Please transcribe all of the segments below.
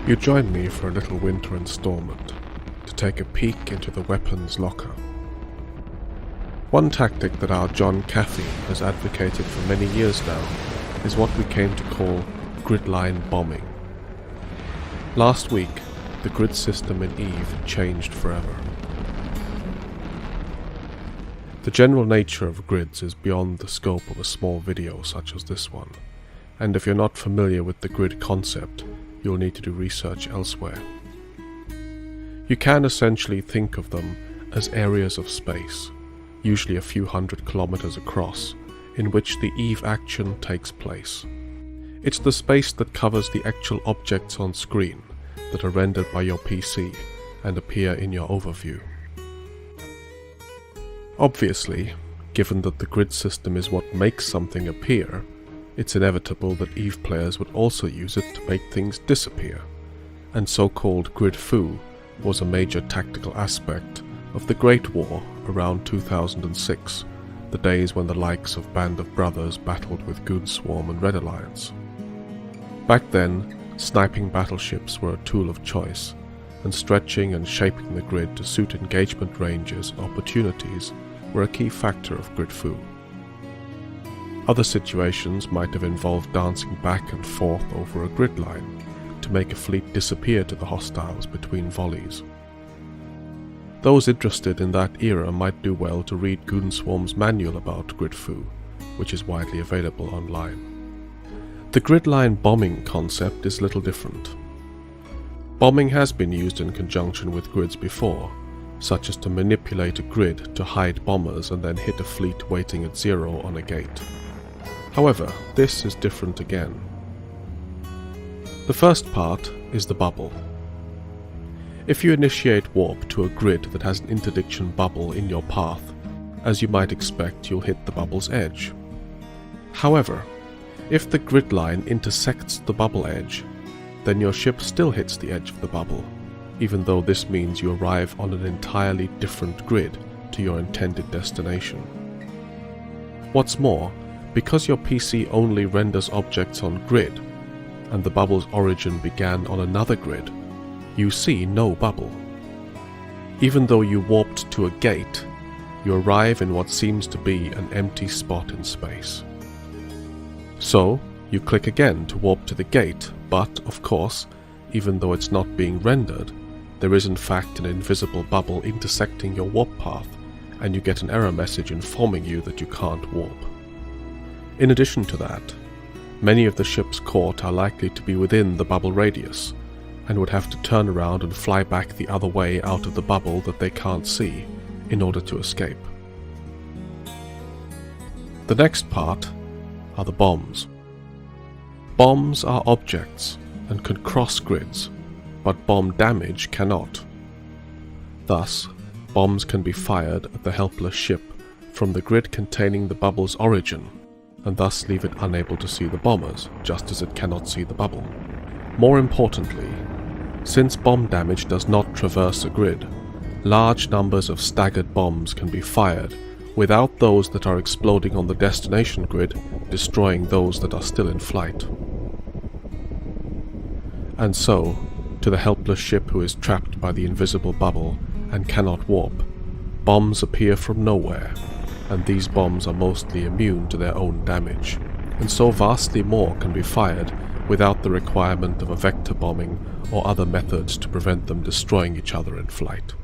You join me for a little winter installment to take a peek into the weapons locker. One tactic that our John Caffey has advocated for many years now is what we came to call gridline bombing. Last week, the grid system in Eve changed forever. The general nature of grids is beyond the scope of a small video such as this one, and if you're not familiar with the grid concept, you'll need to do research elsewhere. You can essentially think of them as areas of space, usually a few hundred kilometers across, in which the Eve action takes place. It's the space that covers the actual objects on screen that are rendered by your PC and appear in your overview. Obviously, given that the grid system is what makes something appear, it's inevitable that Eve players would also use it to make things disappear, and so-called grid foo was a major tactical aspect of the Great War around 2006, the days when the likes of Band of Brothers battled with Goonswarm and Red Alliance. Back then, sniping battleships were a tool of choice, and stretching and shaping the grid to suit engagement ranges and opportunities were a key factor of grid foo. Other situations might have involved dancing back and forth over a grid line to make a fleet disappear to the hostiles between volleys. Those interested in that era might do well to read Goonswarm's manual about grid foo, which is widely available online. The gridline bombing concept is little different. Bombing has been used in conjunction with grids before, such as to manipulate a grid to hide bombers and then hit a fleet waiting at zero on a gate. However, this is different again. The first part is the bubble. If you initiate warp to a grid that has an interdiction bubble in your path, as you might expect, you'll hit the bubble's edge. However, if the grid line intersects the bubble edge, then your ship still hits the edge of the bubble, even though this means you arrive on an entirely different grid to your intended destination. What's more, because your PC only renders objects on grid, and the bubble's origin began on another grid, you see no bubble. Even though you warped to a gate, you arrive in what seems to be an empty spot in space. So, you click again to warp to the gate, but, of course, even though it's not being rendered, there is in fact an invisible bubble intersecting your warp path, and you get an error message informing you that you can't warp. In addition to that, many of the ships caught are likely to be within the bubble radius, and would have to turn around and fly back the other way out of the bubble that they can't see, in order to escape. The next part are the bombs. Bombs are objects, and can cross grids, but bomb damage cannot. Thus, bombs can be fired at the helpless ship from the grid containing the bubble's origin, and thus leave it unable to see the bombers, just as it cannot see the bubble. More importantly, since bomb damage does not traverse a grid, large numbers of staggered bombs can be fired without those that are exploding on the destination grid destroying those that are still in flight. And so, to the helpless ship who is trapped by the invisible bubble and cannot warp, bombs appear from nowhere, and these bombs are mostly immune to their own damage, and so vastly more can be fired without the requirement of a vector bombing or other methods to prevent them destroying each other in flight.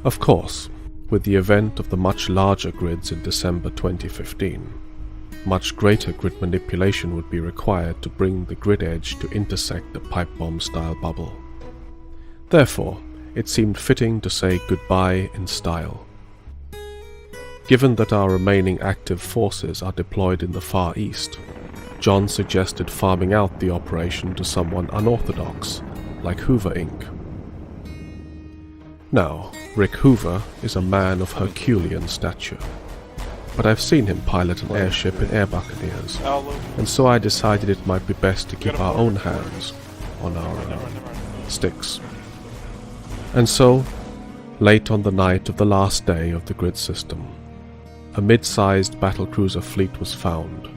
Of course, with the event of the much larger grids in December 2015, much greater grid manipulation would be required to bring the grid edge to intersect a pipe bomb style bubble. Therefore, it seemed fitting to say goodbye in style. Given that our remaining active forces are deployed in the Far East, John suggested farming out the operation to someone unorthodox, like Hoover Inc. Now, Rick Hoover is a man of Herculean stature, but I've seen him pilot an airship in Air Buccaneers, and so I decided it might be best to keep our own hands on our sticks. And so, late on the night of the last day of the grid system, a mid-sized battlecruiser fleet was found,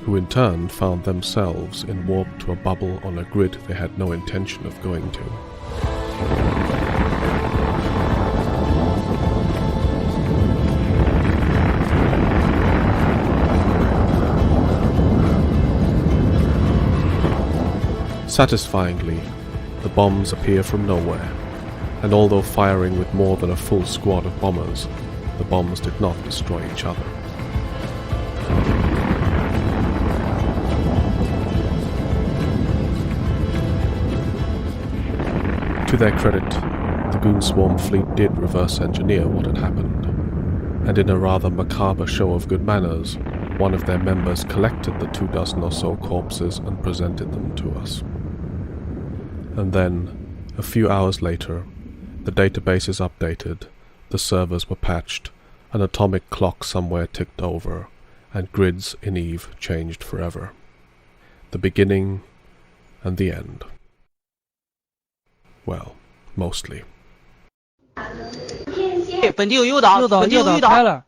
who in turn found themselves in warp to a bubble on a grid they had no intention of going to. Satisfyingly, the bombs appear from nowhere, and although firing with more than a full squad of bombers, the bombs did not destroy each other. To their credit, the Goon Swarm fleet did reverse engineer what had happened, and in a rather macabre show of good manners, one of their members collected the 24 or so corpses and presented them to us. And then, a few hours later, the database is updated, the servers were patched, an atomic clock somewhere ticked over, and grids in Eve changed forever. The beginning and the end. Well, mostly. 本地有诱导，本地有诱导。